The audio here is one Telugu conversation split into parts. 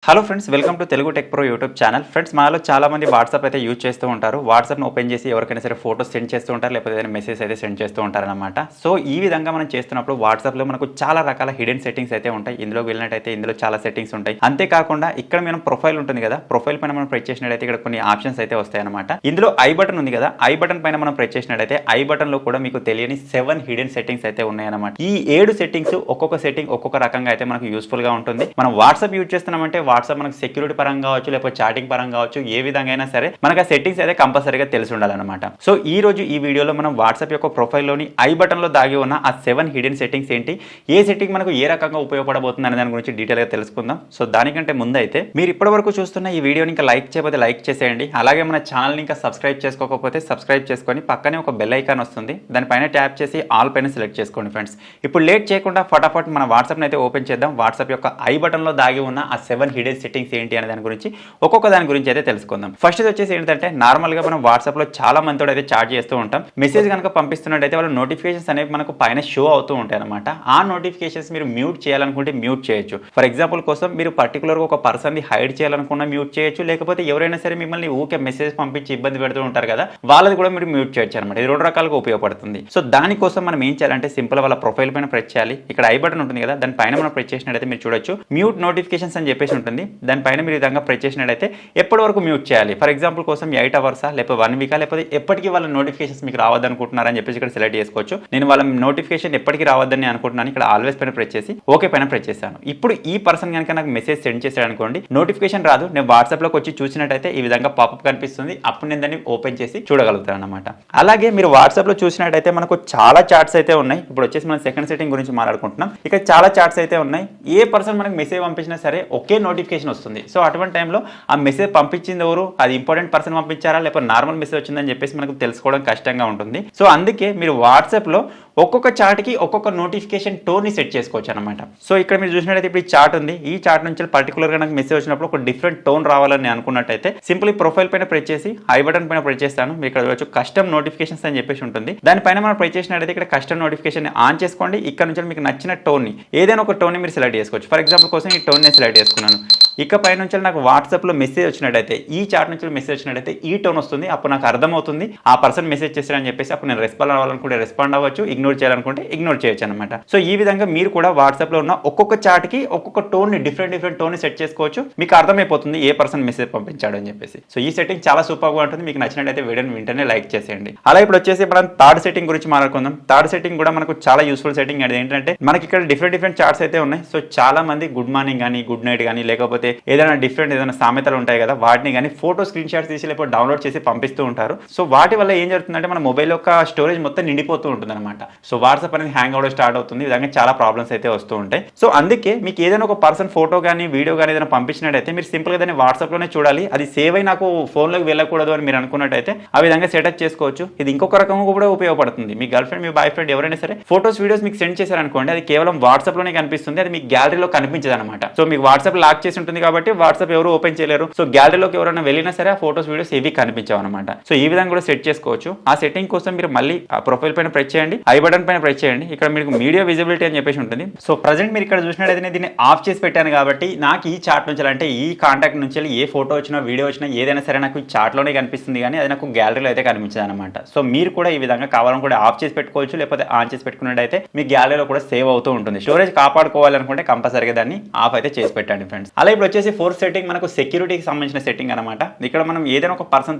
Hello friends, welcome to Telugu tech pro YouTube channel. Friends, మనలో చాలా మంది వాట్సాప్ అయితే యూజ్ చేస్తూ ఉంటారు. వాట్సాప్ని ఓపెన్ చేసి ఎవరికైనా సరే ఫోటోస్ సెండ్ చేస్తూ ఉంటారు, లేకపోతే ఏదైనా మెసేజ్ అయితే సెండ్ చేస్తూ ఉంటారనమాట. సో ఈ విధంగా మనం చేస్తున్నప్పుడు వాట్సాప్లో మనకు చాలా రకాల హిడెన్ సెట్టింగ్స్ అయితే ఉంటాయి. ఇందులో వెళ్ళినట్టయితే ఇందులో చాలా సెట్టింగ్స్ ఉంటాయి. అంతేకాకుండా ఇక్కడ మనం ప్రొఫైల్ ఉంటుంది కదా, ప్రొఫైల్ పైన మనం ప్రెస్ చేసినట్టయితే ఇక్కడ కొన్ని ఆప్షన్స్ అయితే వస్తాయి అనమాట. ఇందులో ఐ బటన్ ఉంది కదా, ఐ బటన్ పైన మనం ప్రెస్ చేసినట్టయితే ఐ బటన్ లో కూడా మీకు తెలియని 7 హిడెన్ సెట్టింగ్స్ అయితే ఉన్నాయన్నమాట. ఈ 7 సెట్టింగ్స్ ఒక్కొక్క సెట్టింగ్ ఒక్కొక్క రకంగా అయితే మనకు యూస్ఫుల్ గా ఉంటుంది. మనం వాట్సాప్ యూజ్ చేస్తున్నామంటే వాట్సాప్ మనకు సెక్యూరిటీ పరంగా కావచ్చు, లేకపోతే చాటింగ్ పరంగా కావచ్చు, ఏ విధంగా అయినా సరే మనకు ఆ సెట్టింగ్స్ అయితే కంపల్సరీగా తెలిసి ఉండాలన్నమాట. సో ఈ రోజు ఈ వీడియోలో మనం వాట్సాప్ యొక్క ప్రొఫైల్లోని ఐ బటన్ లో దాగి ఉన్న ఆ 7 హిడెన్ సెట్టింగ్స్ ఏంటి, ఏ సెట్టింగ్ మనకు ఏ రకంగా ఉపయోగపడబోతుంది అనే దాని గురించి డీటెయిల్ గా తెలుసుకుందాం. సో దానికంటే ముందు అయితే మీరు ఇప్పటి వరకు చూస్తున్న ఈ వీడియోని ఇంకా లైక్ చేయకపోతే లైక్ చేసేయండి. అలాగే మన ఛానల్ని ఇంకా సబ్స్క్రైబ్ చేసుకోకపోతే సబ్స్క్రైబ్ చేసుకొని పక్కనే ఒక బెల్ ఐకాన్ వస్తుంది, దానిపైన ట్యాప్ చేసి ఆల్ పైన సెలెక్ట్ చేసుకోండి. ఫ్రెండ్స్, ఇప్పుడు లేట్ చేయకుండా ఫటాఫట్ మన వాట్సాప్ అయితే ఓపెన్ చేద్దాం. వాట్సాప్ యొక్క ఐ బటన్ లో దాగి ఉన్న ఆ 7 హిడెన్ సెట్టింగ్స్ ఏంటి అనే దాని గురించి ఒక్కొక్క దాని గురించి అయితే తెలుసుకుందాం. ఫస్ట్ వచ్చేసి ఏంటంటే, నార్మల్ గా మనం వాట్సాప్ లో చాలా మందితో అయితే చాట్ చేస్తూ ఉంటాం. మెసేజ్ కనుక పంపిస్తున్నట్టయితే వాళ్ళ నోటిఫికేషన్స్ అనేవి మనకు పైన షో అవుతూ ఉంటాయి అనమాట. ఆ నోటిఫికేషన్స్ మీరు మ్యూట్ చేయాలనుకుంటే మ్యూట్ చేయొచ్చు. ఫర్ ఎగ్జాంపుల్ కోసం మీరు పర్టికులర్ గా ఒక పర్సన్ ని హైడ్ చేయాలనుకున్నా మ్యూట్ చేయొచ్చు, లేకపోతే ఎవరైనా సరే మిమ్మల్ని ఊకే మెసేజ్ పంపించి ఇబ్బంది పెడుతూ ఉంటారు కదా, వాళ్ళది కూడా మీరు మ్యూట్ చేయొచ్చు అనమాట. ఇది 2 రకాలుగా ఉపయోగపడుతుంది. సో దానికోసం మనం ఏం చేయాలంటే, సింపుల్ వాళ్ళ ప్రొఫైల్ పైన ప్రెస్ చేయాలి. ఇక్కడ ఐ బటన్ ఉంటుంది కదా, దాని పైన మనం ప్రెస్ చేసినట్టయితే మీరు చూడొచ్చు మ్యూట్ నోటిఫికేషన్స్ అని చెప్పేసి ఉంటుంది. దానిపైన మీరు విధంగా ప్రెస్ చేసినట్టయితే ఎప్పటి వరకు మ్యూట్ చేయాలి, ఫర్ ఎగ్జాంపుల్ కోసం 8 అవర్సా, లేకపోతే 1 వీకా, లేకపోతే ఎప్పటికీ వాళ్ళ నోటిఫికేషన్స్ మీకు రావద్దనుకుంటున్నారని చెప్పేసి ఇక్కడ సెలెక్ట్ చేసుకోవచ్చు. నేను వాళ్ళ నోటిఫికేషన్ ఎప్పటికీ రావద్దని అనుకుంటున్నాను. ఇక్కడ ఆల్వేస్ పైన ప్రెస్ చేసి ఓకే పైన ప్రెస్ చేశాను. ఇప్పుడు ఈ పర్సన్ కనుక నాకు మెసేజ్ సెండ్ చేశాడు అనుకోండి, నోటిఫికేషన్ రాదు. నేను వాట్సాప్ లోకి వచ్చి చూసినట్టయితే ఈ విధంగా పాపప్ కనిపిస్తుంది. అప్పుడు నేను దాన్ని ఓపెన్ చేసి చూడగలుగుతాను అనమాట. అలాగే మీరు వాట్సాప్ లో చూసినట్టయితే మనకు చాలా చాట్స్ అయితే ఉన్నాయి. ఇప్పుడు వచ్చేసి మనం సెకండ్ సెట్టింగ్ గురించి మాట్లాడుకుంటున్నాం. ఇక్కడ చాలా చాట్స్ అయితే ఉన్నాయి. ఏ పర్సన్ మనకు మెసేజ్ పంపించినా సరే ఒకే నోటిఫికేషన్ వస్తుంది. సో అటువంటి టైంలో ఆ మెసేజ్ పంపించింది ఎవరు, అది ఇంపార్టెంట్ పర్సన్ పంపించారా, లేకపోతే నార్మల్ మెసేజ్ వచ్చిందని చెప్పేసి మనకు తెలుసుకోవడం కష్టంగా ఉంటుంది. సో అందుకే మీరు వాట్సాప్ లో ఒక్కొక్క చాట్కి ఒక్కొక్క నోటిఫికేషన్ టోన్ ని సెట్ చేసుకోవచ్చు అనమాట. సో ఇక్కడ మీరు చూసినట్టయితే ఇప్పుడు ఈ చాట్ ఉంది. ఈ చాట్ నుంచి పర్టికులర్ గా నాకు మెసేజ్ వచ్చినప్పుడు ఒక డిఫరెంట్ టోన్ రావాలని అనుకున్నట్టయితే సింపుల్ ప్రొఫైల్ పైన ప్రెస్ చేసి ఐ బటన్ పైన ప్రెస్ చేస్తాను. మీరు ఇక్కడ చూడొచ్చు కస్టమ్ నోటిఫికేషన్స్ అని చెప్పేసి ఉంటుంది. దానిపైన మనం ప్రెస్ చేసినట్టయితే ఇక్కడ కస్టమ్ నోటిఫికేషన్ ఆన్ చేసుకోండి. ఇక్కడ నుంచి మీకు నచ్చిన టోన్ ని ఏదైనా ఒక టోన్ ని మీరు సెలెక్ట్ చేసుకోవచ్చు. ఫర్ ఎగ్జాంపుల్ కోసం ఈ టోన్ ని సెలెక్ట్ చేసుకున్నాను. ఇక పై నుంచి నాకు వాట్సాప్ లో మెసేజ్ వచ్చినట్టయితే, ఈ చాట్ నుంచి మెసేజ్ వచ్చినట్టయితే ఈ టోన్ వస్తుంది. అప్పుడు నాకు అర్థమవుతుంది ఆ పర్సన్ మెసేజ్ చేశారని చెప్పేసి. అప్పుడు నేను రెస్పాండ్ అవ్వాలనుకుంటే రెస్పాండ్ అవ్వచ్చు, ఇగ్నోర్ చేయాలనుకుంటే ఇగ్నోర్ చేయొచ్చు అనమాట. సో ఈ విధంగా మీరు కూడా వాట్సాప్ లో ఉన్న ఒక్కొక్క చాట్ కి ఒక్కొక్క టోన్ ని డిఫరెంట్ టోన్ ని సెట్ చేసుకోవచ్చు. మీకు అర్థమైపోతుంది ఏ పర్సన్ మెసేజ్ పంపించాడు అని చెప్పేసి. సో ఈ సెట్టింగ్ చాలా సూపర్ గా ఉంటుంది. మీకు నచ్చినట్టయితే వీడియోని వెంటనే లైక్ చేసేయండి. అలా ఇప్పుడు వచ్చేసి మనం థర్డ్ సెట్టింగ్ గురించి మాట్లాడుకుందాం. థర్డ్ సెట్టింగ్ కూడా మనకు చాలా యూస్ఫుల్ సెట్టింగ్. అది ఏంటంటే, మనకి ఇక్కడ డిఫరెంట్ చాట్స్ అయితే ఉన్నాయి. సో చాలా మంది గుడ్ మార్నింగ్ కానీ, గుడ్ నైట్ కానీ, లేకపోతే ఏదైనా ఏదైనా సామెతలు ఉంటాయి కదా, వాటిని కానీ ఫోటో స్క్రీన్ షాట్స్ తీసి లేకపోతే డౌన్లోడ్ చేసి పంపిస్తూ ఉంటారు. సో వాటి వల్ల ఏం జరుగుతుందంటే, మన మొబైల్ యొక్క స్టోరేజ్ మొత్తం నిండిపోతూ ఉంటుంది అనమాట. సో వాట్సాప్ అనేది హ్యాంగ్ అవడం స్టార్ట్ అవుతుంది. ఈ విధంగా చాలా ప్రాబ్లమ్స్ అయితే వస్తూ ఉంటాయి. సో అందుకే మీకు ఏదైనా ఒక పర్సన్ ఫోటో కానీ, వీడియో కానీ ఏదైనా పంపించినట్టయితే మీరు సింపుల్ గా దాన్ని వాట్సాప్ లోనే చూడాలి. అది సేవ్ అయి నాకు ఫోన్ లోకి వెళ్ళకూడదు అని మీరు అనుకున్నట్టయితే ఆ విధంగా సెటప్ చేసుకోవచ్చు. ఇది ఇంకొక రకంగా కూడా ఉపయోగపడుతుంది. మీ గర్ల్ ఫ్రెండ్, మీ బాయ్ ఫ్రెండ్ ఎవరైనా సరే ఫోటోస్, వీడియోస్ మీకు సెండ్ చేశారనుకోండి, అది కేవలం వాట్సాప్ లోనే కనిపిస్తుంది. అది మీ గ్యాలరీలో కనిపించదు అనమాట. సో మీకు వాట్సాప్ లాక్ చేసి ఉంటుంది కాబట్టి వాట్సాప్ ఎవరు ఓపెన్ చేయలేరు. సో గ్యాలరీలోకి ఎవరైనా వెళ్ళినా సరే ఆ ఫోటోస్, వీడియోస్ ఏవి కనిపించావు అనమాట. సో ఈ విధంగా కూడా సెట్ చేసుకోవచ్చు. ఆ సెట్టింగ్ కోసం మీరు మళ్ళీ ఆ ప్రొఫైల్ పైన ప్రెస్ చేయండి, ఐ బటన్ పైన ప్రెస్ చేయండి. ఇక్కడ మీకు మీడియా విజిబిలిటీ అని చెప్పేసి ఉంటుంది. సో ప్రజెంట్ మీరు ఇక్కడ చూసినట్టయితే దీన్ని ఆఫ్ చేసి పెట్టాను కాబట్టి నాకు ఈ చాట్ నుంచి, అంటే ఈ కాంటాక్ట్ నుంచి ఏ ఫోటో వచ్చినా, వీడియో వచ్చినా, ఏదైనా సరే నాకు ఈ చాట్ లోనే కనిపిస్తుంది, కానీ అది నాకు గ్యాలరీలో అయితే కనిపించదు అనమాట. సో మీరు కూడా ఈ విధంగా కావాలని కూడా ఆఫ్ చేసి పెట్టుకోవచ్చు, లేకపోతే ఆన్ చేసి పెట్టుకున్నట్టయితే మీ గ్యాలరీలో కూడా సేవ్ అవుతూ ఉంటుంది. స్టోరేజ్ కాపాడుకోవాలనుకుంటే కంపల్సరీగా దాన్ని ఆఫ్ అయితే చేసి పెట్టండి ఫ్రెండ్స్. అలా ఇప్పుడు వచ్చేసి ఫోర్త్ సెట్టింగ్ మనకు సెక్యూరిటీకి సంబంధించిన సెట్టింగ్ అనమాట. ఇక్కడ మనం ఏదైనా ఒక పర్సన్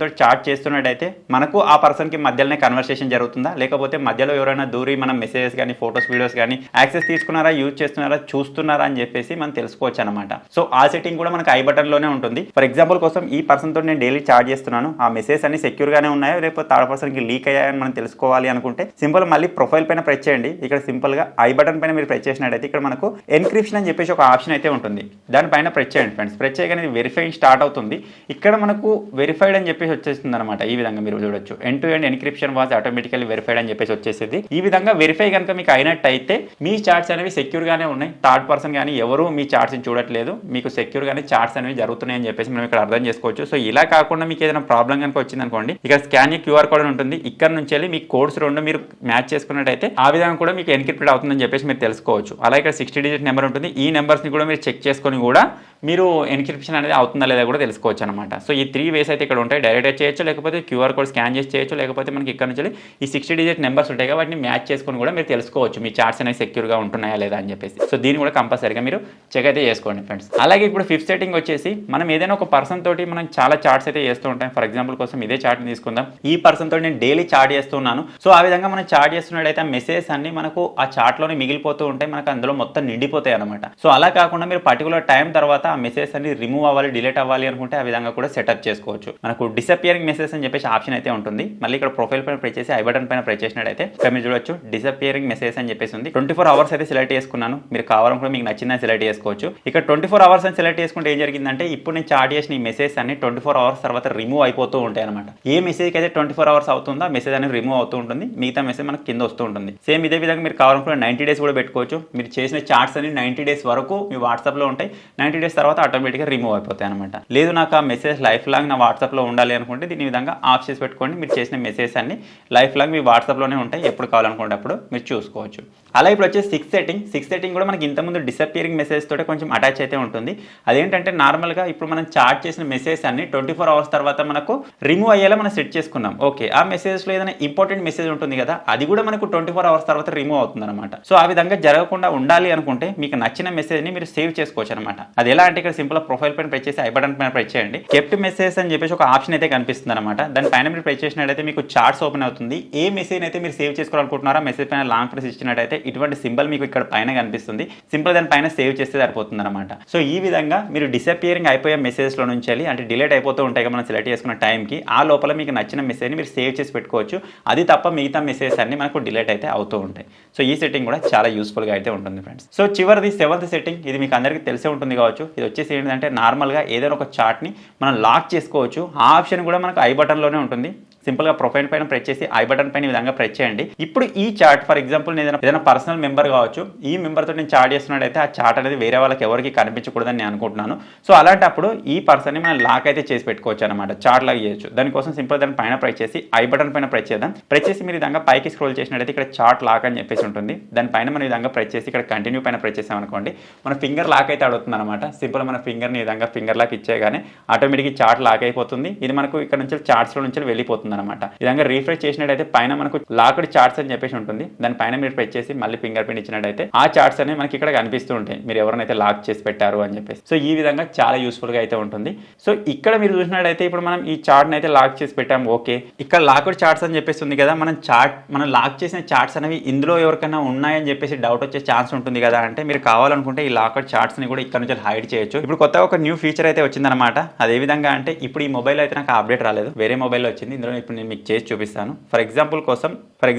తోటి చాట్ చేస్తున్నట్టయితే మనకు ఆ పర్సన్ కి మధ్యలోనే కన్వర్సేషన్ జరుగుతుందా, లేకపోతే మధ్యలో ఎవరైనా దూరి మనం మెసేజెస్ కానీ, ఫోటోస్, వీడియోస్ కానీ యాక్సెస్ తీసుకున్నారా, యూజ్ చేస్తున్నారా, చూస్తున్నారా అని చెప్పేసి మనం తెలుసుకోవచ్చు అనమాట. సో ఆ సెట్టింగ్ కూడా మనకు ఐ బటన్ లోనే ఉంటుంది. ఫర్ ఎగ్జాంపుల్ కోసం ఈ పర్సన్ తోటి నేను డైలీ చాట్ చేస్తున్నాను, ఆ మెసేజ్ అన్ని సెక్యూర్ గానే ఉన్నాయో, లేకపోతే థర్డ్ పర్సన్ కి లీక్ అయ్యాయని మనం తెలుసుకోవాలి అనుకుంటే సింపుల్ మళ్ళీ ప్రొఫైల్ పైన ప్రెస్ చేయండి. ఇక్కడ సింపుల్ గా ఐ బటన్ పైన మీరు ప్రెస్ చేసినట్టయితే ఇక్కడ మనకు ఎన్క్రిప్షన్ అని చెప్పేసి ఒక ఆప్షన్ అయితే ఉంటుంది. దానిపైన ప్రెస్ చేయండి ఫ్రెండ్స్. ప్రెస్ చేయగానే వెరిఫై స్టార్ట్ అవుతుంది. ఇక్కడ మనకు వెరిఫైడ్ అని చెప్పేసి వచ్చేస్తుంది అనమాట. ఈ విధంగా మీరు చూడొచ్చు, end to end encryption was automatically verified అని చెప్పేసి వచ్చేసింది. ఈ విధంగా వెరిఫై కనుక మీకు అయినట్టయితే మీ చాట్స్ అనేవి సెక్యూర్ గానే ఉన్నాయి. థర్డ్ పర్సన్ కానీ ఎవరు మీ చాట్స్ చూడట్లేదు, మీకు సెక్యూర్ గానే చాట్స్ అనేవి జరుగుతున్నాయని చెప్పేసి మనం ఇక్కడ అర్థం చేసుకోవచ్చు. సో ఇలా కాకుండా మీకు ఏదైనా ప్రాబ్లం కనుక వచ్చింది అనుకోండి, ఇక్కడ స్కాన్ క్యూఆర్ కోడ్ ఉంటుంది. ఇక్కడ నుంచి వెళ్ళి మీ కోడ్స్ రెండు మీరు మ్యాచ్ చేసుకున్నట్టయితే ఆ విధంగా కూడా మీకు ఎన్క్రిప్టెడ్ అవుతుందని చెప్పేసి మీరు తెలుసుకోవచ్చు. అలా ఇక్కడ 60 డిజిట్ నెంబర్ ఉంటుంది. ఈ నెంబర్స్ ని కూడా మీరు చెక్ చేసుకొని కూడా మీరు ఎన్క్రిప్షన్ అనేది అవుతుందా లేదా కూడా తెలుసుకోవచ్చు అనమాట. సో ఈ 3 వేస్ అయితే ఇక్కడ ఉంటాయి. డైరెక్ట్గా చేయొచ్చు, లేకపోతే క్యూఆర్ కోడ్ స్కాన్ చేసి చేయొచ్చు, లేకపోతే మనకి ఇక్కడ నుంచి ఈ 60 డిజిట్ నెంబర్స్ ఉంటాయి కాబట్టి వాటిని మ్యాచ్ చేసుకొని కూడా మీరు తెలుసుకోవచ్చు మీ చార్ట్స్ అనేవి సెక్యూర్గా ఉంటున్నాయా లేదా అని చెప్పేసి. సో దీన్ని కూడా కంపల్సరీగా మీరు చెక్ అయితే చేసుకోండి ఫ్రెండ్స్. అలాగే ఇప్పుడు 5th సెట్టింగ్ వచ్చేసి మనం ఏదైనా ఒక పర్సన్ తోటి మనం చాలా చార్ట్స్ అయితే చేస్తూ ఉంటాం. ఫర్ ఎగ్జాంపుల్ కోసం ఇదే చార్ట్ని తీసుకుందాం. ఈ పర్సన్ తోటి నేను డైలీ చార్ట్ చేస్తున్నాను. సో ఆ విధంగా మనం చార్ట్ చేస్తున్నట్టయితే ఆ మెసేజెస్ అన్ని మనకు ఆ చార్ట్లోనే మిగిలిపోతూ ఉంటాయి, మనకు అందులో మొత్తం నిండిపోతాయి అనమాట. సో అలా కాకుండా మీరు పర్టికులర్ టైం తర్వాత ఆ మెసేజెస్ అన్ని రిమూవ్ అవ్వాలి, డిలీట్ అవ్వాలి అనుకుంటే ఆ విధంగా కూడా సెటప్ చేసుకోవచ్చు. మనకు డిసపియరింగ్ మెసేజ్ అని చెప్పేసి ఆప్షన్ అయితే ఉంటుంది. మళ్ళీ ఇక్కడ ప్రొఫైల్ పైన ప్రెస్ చేసి ఐ బటన్ పైన ప్రెస్ చేసినట్టయితే ఇక్కడ మీరు చూడొచ్చు డిసపియరింగ్ మెసేజ్ అని చెప్పేసి ఉంది. 24 అవర్స్ అయితే సెలెక్ట్ చేసుకున్నాను. మీరు కావాలనుకుంటే మీకు నచ్చిందని సెలెక్ట్ చేసుకోవచ్చు. ఇక్కడ 24 అవర్స్ అని సెలెక్ట్ చేసుకుంటే ఏం జరిగిందంటే ఇప్పుడు నేను చార్ట్ చేసిన ఈ మెసేజ్ అన్ని 24 అవర్స్ తర్వాత రిమూవ్ అయిపోతూ ఉంటాయి అనమాట. ఏ మెసేజ్కి అయితే 24 అవర్స్ అవుతుందో ఆ మెసేజ్ అనేది రిమూవ్ అవుతూ ఉంటుంది, మిగతా మెసేజ్ మనకి కింద వస్తూ ఉంటుంది. సేమ్ ఇదే విధంగా మీరు కావాలనుకుంటే 90 డేస్ కూడా పెట్టుకోవచ్చు. మీరు చేసిన చార్ట్స్ అన్ని 90 డేస్ వరకు మీ వాట్సాప్లో ఉంటాయి. 90 డేస్ తర్వాత ఆటోమేటిక్గా రిమూవ్ అయిపోతాయి అనమాట. లేదు నాకు ఆ మెసేజ్ లైఫ్ లాంగ్ నా వాట్సాప్లో ఉండాలి అనుకుంటే దీని విధంగా ఆఫ్ చేసి పెట్టుకోండి. మీరు చేసిన మెసేజ్ అన్ని లైఫ్ లాంగ్ మీ వాట్సాప్లోనే ఉంటాయి, ఎప్పుడు కావాలనుకుంటే అప్పుడు మీరు చూసుకోవచ్చు. అలా ఇప్పుడు వచ్చేసి 6th సెట్టింగ్ కూడా మనకి ఇంతకుముందు డిసపియరింగ్ మెసేజ్ తోటే కొంచెం అటాచ్ అయితే ఉంటుంది. అదేంటంటే నార్మల్గా ఇప్పుడు మనం చార్ట్ చేసిన మెసేజ్ అన్ని 24 అవర్స్ తర్వాత మనకు రిమూవ్ అయ్యేలా మనం సెట్ చేసుకున్నాం. ఓకే, ఆ మెసేజ్లో ఏదైనా ఇంపార్టెంట్ మెసేజ్ ఉంటుంది కదా, అది కూడా మనకు 24 అవర్స్ తర్వాత రిమూవ్ అవుతుంది అనమాట. సో ఆ విధంగా జరగకుండా ఉండాలి అనుకుంటే మీకు నచ్చిన మెసేజ్ని మీరు సేవ్ చేసుకోవచ్చు అనమాట. అది ఎలా అంటే ఇక్కడ సింపుల్ ప్రొఫైల్ పైన ప్రెస్ చేసి ఐ బటన్ పైన ప్రెస్ చేయండి. కెప్ట్ మెసేజ్ అని చెప్పేసి ఒక ఆప్షన్ అయితే కనిపిస్తుంది అనమాట. దాని పైన మీరు ప్రెస్ చేసినట్టయితే మీకు చార్ట్స్ ఓపెన్ అవుతుంది. ఏ మెసేజ్ అయితే మీరు సేవ్ చేసుకోవాలనుకుంటున్నారో మెసేజ్ పైన లాంగ్ ప్రెస్ ఇచ్చినట్టయితే ఇటువంటి సింబల్ మీకు ఇక్కడ పైన కనిపిస్తుంది. సింపుల్ దాని పైన సేవ్ చేస్తే సరిపోతుంది అనమాట. సో ఈ విధంగా మీరు డిసపియరింగ్ అయిపోయే మెసేజ్లో నుంచి అంటే డిలీట్ అయిపోతూ ఉంటాయి మనం సెలెక్ట్ చేసుకున్న టైంకి, ఆ లోపల మీకు నచ్చిన మెసేజ్ని మీరు సేవ్ చేసి పెట్టుకోవచ్చు. అది తప్ప మిగతా మెసేజెస్ అన్ని మనకు డిలీట్ అయితే అవుతూ ఉంటాయి. సో ఈ సెట్టింగ్ కూడా చాలా యూస్ఫుల్గా అయితే ఉంటుంది ఫ్రెండ్స్. సో చివరిది 7th సెట్టింగ్, ఇది మీకు అందరికీ తెలిసే ఉంటుంది కావచ్చు. ఇది వచ్చేసి ఏంటంటే నార్మల్గా ఏదైనా ఒక చార్ట్ని మనం లాక్ చేసుకోవచ్చు. ఆ ఆప్షన్ కూడా మనకు ఐ బటన్లోనే ఉంటుంది. సింపుల్గా ప్రొఫైల్ పైన ప్రెస్ చేసి ఐ బటన్ పైన ఈ విధంగా ప్రెస్ చేయండి. ఇప్పుడు ఈ చార్ట్ ఫర్ ఎగ్జాంపుల్ నేను ఏదైనా పర్సనల్ మెంబర్ కావచ్చు, ఈ మెంబర్తో నేను చార్ట్ చేస్తున్నట్టయితే ఆ చార్ట్ అనేది వేరే వాళ్ళకి ఎవరికి కనిపించకూడదని నేను అనుకుంటున్నాను. సో అలాంటప్పుడు ఈ పర్సన్ని మనం లాక్ అయితే చేసి పెట్టుకోవచ్చు అనమాట, చార్ట్ లాగా చేయొచ్చు. దానికోసం సింపుల్ దాని పైన ప్రెస్ చేసి ఐ బటన్ పైన ప్రెస్ చేద్దాం. ప్రెస్ చేసి మీరు విధంగా పైకి స్క్రోల్ చేసినట్టయితే ఇక్కడ చార్ట్ లాక్ అని చెప్పేసి ఉంటుంది. దానిపైన మన విధంగా ప్రెస్ చేసి ఇక్కడ కంటిన్యూ పైన ప్రెస్ చేసామనుకోండి, మన ఫింగర్ లాక్ అయితే అడుగుతుంది అనమాట. సింపుల్ మన ఫింగర్ని విధంగా ఫింగర్ లాక్ ఇచ్చేగానే ఆటోమేటిక్గా చార్ట్ లాక్ అయిపోతుంది. ఇది మనకు ఇక్కడ నుంచి చార్ట్స్లో నుంచి వెళ్ళిపోతుంది అనమాట. విధంగా రీఫ్రెష్ చేసినట్టయితే పైన మనకు లాక్డ్ చార్ట్స్ అని చెప్పేసి ఉంటుంది. దానిపైన మీరు ప్రెస్ చేసి మళ్ళీ ఫింగర్ ప్రింట్ ఇచ్చినట్టయితే ఆ చార్ట్స్ అనేవి మనకి ఇక్కడ కనిపిస్తూ ఉంటాయి, మీరు ఎవరినైతే లాక్ చేసి పెట్టారు అని చెప్పేసి. సో ఈ విధంగా చాలా యూస్ఫుల్గా అయితే ఉంటుంది. సో ఇక్కడ మీరు చూసినట్టయితే ఇప్పుడు మనం ఈ చార్ట్ని అయితే లాక్ చేసి పెట్టాము. ఓకే, ఇక్కడ లాక్డ్ చార్ట్స్ అని చెప్పేసి ఉంది కదా, మనం లాక్ చేసిన చార్ట్స్ అనేవి ఇందులో ఎవరికైనా ఉన్నాయని చెప్పేసి డౌట్ వచ్చే ఛాన్స్ ఉంటుంది కదా. అంటే మీరు కావాలనుకుంటే ఈ లాక్డ్ చార్ట్స్ ని కూడా ఇక్కడ నుంచి హైడ్ చేయొచ్చు. ఇప్పుడు కొత్తగా ఒక న్యూ ఫీచర్ అయితే వచ్చిందనమాట. అదే విధంగా అంటే ఇప్పుడు ఈ మొబైల్ అయితే నాకు అప్డేట్ రాలేదు, వేరే మొబైల్లో వచ్చింది. ఇందులో ఇప్పుడు నేను మీకు చేసి చూపిస్తాను. ఫర్ ఎగ్జాంపుల్ కోసం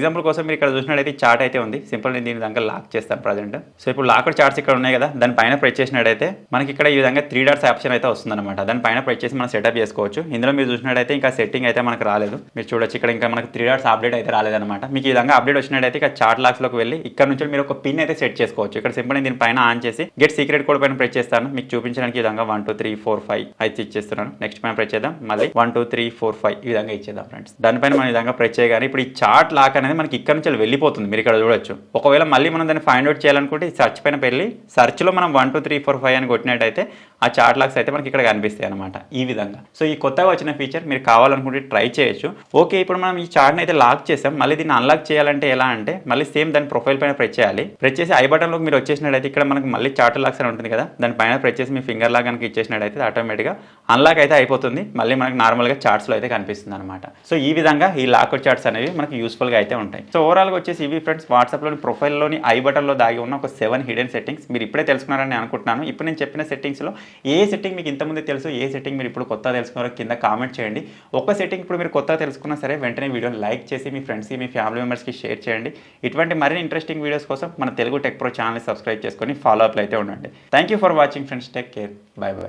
మీరు ఇక్కడ చూసినట్టయితే చార్ట్ అయితే ఉంది. సింపుల్ నేను దీని విధంగా లాక్ చేస్తాను ప్రజెంట్. సో ఇప్పుడు లాక్డ్ చార్ట్స్ ఇక్కడ ఉన్నాయి కదా, దాని పైన ప్రెస్ చేసినట్టయితే మనకి ఇక్కడ ఈ విధంగా 3 డాట్స్ ఆప్షన్ అయితే వస్తుందన్నమాట. దాని పైన ప్రెస్ చేసి మనం సెటప్ చేసుకోవచ్చు. ఇందులో మీరు చూసినట్టయితే ఇంకా సెట్టింగ్ అయితే మనకు రాలేదు, మీరు చూడొచ్చు. ఇక్కడ ఇంకా మనకు 3 డాట్స్ అప్డేట్ అయితే రాలేదన్నమాట. మీకు ఈ విధంగా అప్డేట్ వచ్చినట్టయితే ఇక్కడ చార్ట్ లాక్స్లోకి వెళ్ళి ఇక్కడ నుంచి మీరు ఒక పిన్ అయితే సెట్ చేసుకోవచ్చు. ఇక్కడ సింపుల్ నేను దీని పైన ఆన్ చేసి గెట్ సీక్రెట్ కోడ్ పైన ప్రెస్ చేస్తాను, మీకు చూపించడానికి ఈ విధంగా 1 2 3 4 5 అయితే ఇచ్చేస్తున్నాను. నెక్స్ట్ పైన ప్రెస్ చేద్దాం, మళ్ళీ 1 2 3 4 5 ఈ విధంగా ఇచ్చేద్దాం ఫ్రెండ్స్. దానిపైన మనం ఈ విధంగా ప్రెస్ చేయగానే ఇప్పుడు ఈ చార్ట్ లాక్ అనేది మనకి ఇక్కడ నుంచి వెళ్ళిపోతుంది, మీరు ఇక్కడ చూడొచ్చు. ఒకవేళ మళ్ళీ మనం దాన్ని ఫైండ్ అవుట్ చేయాలనుకుంటే ఈ సర్చ్ పైన వెళ్ళి సర్చ్లో మనం 1 2 3 4 5 అని కొట్టినట్టయితే ఆ చార్ట్ లాక్స్ అయితే మనకి ఇక్కడ కనిపిస్తాయి అనమాట ఈ విధంగా. సో ఈ కొత్తగా వచ్చిన ఫీచర్ మీరు కావాలనుకుంటే ట్రై చేయొచ్చు. ఓకే, ఇప్పుడు మనం ఈ చార్ట్ని అయితే లాక్ చేసాం, మళ్ళీ దీన్ని అన్లాక్ చేయాలంటే ఎలా అంటే మళ్ళీ సేమ్ దాని ప్రొఫైల్ పైన ప్రెస్ చేయాలి. ప్రెస్ చేసి ఐ బటన్లోకి మీరు వచ్చేసినట్టయితే ఇక్కడ మనకి మళ్ళీ చార్ట్ లాక్స్ అని ఉంటుంది కదా, దాని పైన ప్రెస్ చేసి మీ ఫింగర్ లాగా కనుక ఇచ్చేసినట్టయితే ఆటోమేటిక్గా అన్లాక్ అయితే అయిపోతుంది, మళ్ళీ మనకి నార్మల్గా చార్ట్స్లో అయితే కనిపిస్తుంది అనమాట. సో ఈ విధంగా ఈ లాక్డ్ చార్ట్స్ అనేవి మనకి యూస్ఫుల్గా అయితే ఉంటాయి. సో ఓవరాల్గా వచ్చేసి ఇవి ఫ్రెండ్స్ వాట్సాప్లోని ప్రొఫైల్లోని ఐ బటన్లో దాగి ఉన్న ఒక 7 హిడెన్ సెట్టింగ్స్. మీరు ఇప్పుడే తెలుసుకున్నారని అనుకుంటున్నాను. ఇప్పుడు నేను చెప్పిన సెట్టింగ్స్లో ఏ సెట్టింగ్ మీకు ఇంతకుముందే తెలుసు, ఏ సెట్టింగ్ మీరు ఇప్పుడు కొత్తగా తెలుసుకున్నారో కింద కామెంట్ చేయండి. ఒక సెట్టింగ్ ఇప్పుడు మీరు కొత్తగా తెలుసుకున్నా సరే వెంటనే వీడియోని లైక్ చేసి మీ ఫ్రెండ్స్కి మీ ఫ్యామిలీ మెంబర్స్కి షేర్ చేయండి. ఇటువంటి మరిన్ని ఇంట్రెస్టింగ్ వీడియోస్ కోసం మన తెలుగు టెక్ ప్రో ఛానల్ని సబ్స్క్రైబ్ చేసుకొని ఫాలో అప్లో అయితే ఉండండి. Thank you for watching friends, take care, by by.